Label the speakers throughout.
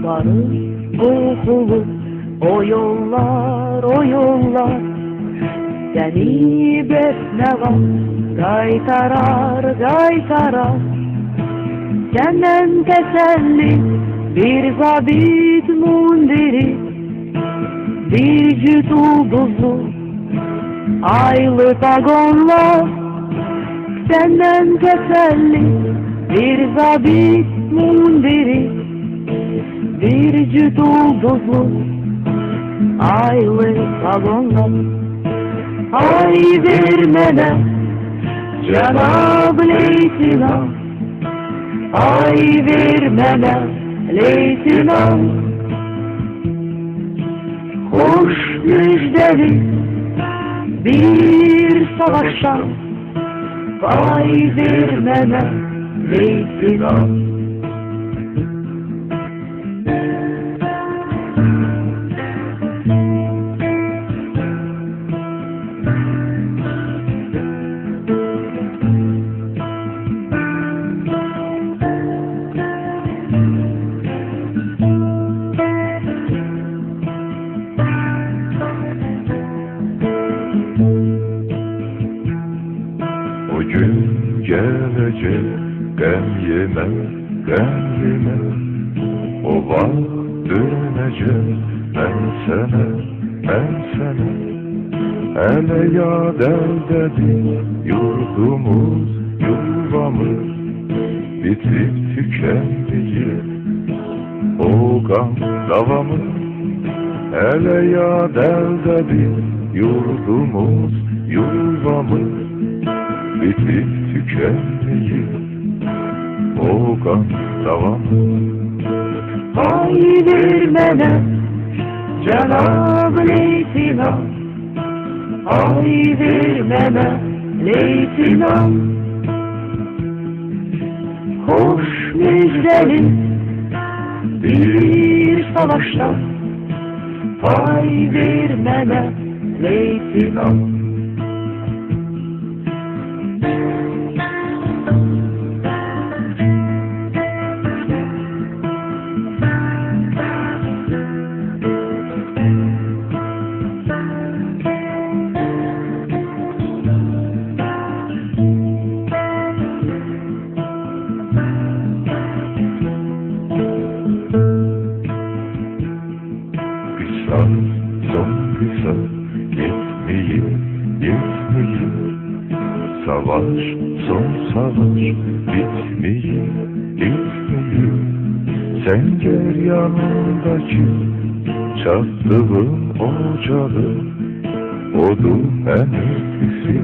Speaker 1: Varır kokulu o yollar, o yollar, seni besmele kaytarar, kaytarar. Senden teselli bir zabit mundiri, bir cüt ulduzlu aylı pagonlar. Senden teselli bir zabit mundiri, bir cüt ulduzlu aylı pagonlar. Ay vermene Cenab-ı Leytina, ay vermene Leytina. Hoş müjdeli bir savaşa, ay vermene Leytina.
Speaker 2: O gün gelecek, gam yeme, gam yeme. O vaxt dönecek, ben sana, ben sana. Hele yad eldedir yurdumuz, yuvamız, bitip tükendiği o gam davamız. Hele yad eldedir yurdumuz, yuvamız, bitip tükendiği o gam davamız.
Speaker 1: Ay vermene Cenab-ı Leytina, ay vermene Leytina. Hoş müjdeli bir savaşta, ay vermene Leytina.
Speaker 2: Son kısa, yetmeyin, yetmeyin. Savaş, son savaş, bitmeyin, bitmeyin. Sen gel yanındaki çattığın ocağı, odun en iyisi,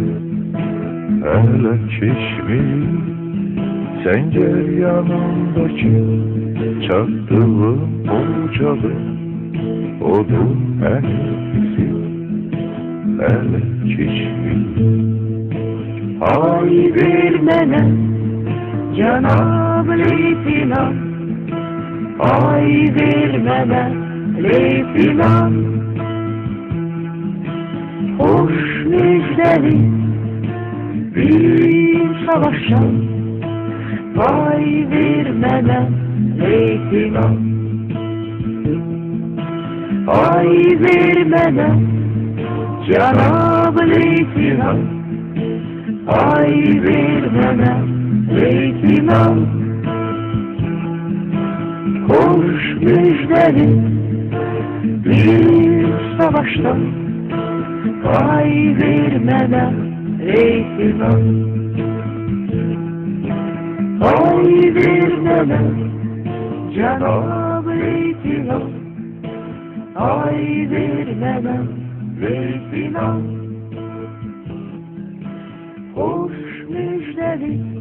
Speaker 2: hele çeşmeyin. Sen gel yanındaki çattığın ocağı, odun en iyisi, hele çeşmeyin.
Speaker 1: Ay vermene Cenab-ı Leytina, ay vermene Leytina. Hoş müjdeli bir savaşa, ay vermene Leytina. Ay vermene Cenab-ı Leytina, ay vermene Leytina. Hoş müjdeli bir savaşta, ay vermene Leytina. Ay vermene Cenab-ı Leytina, ay vermene Leytina. Hoş müjdeli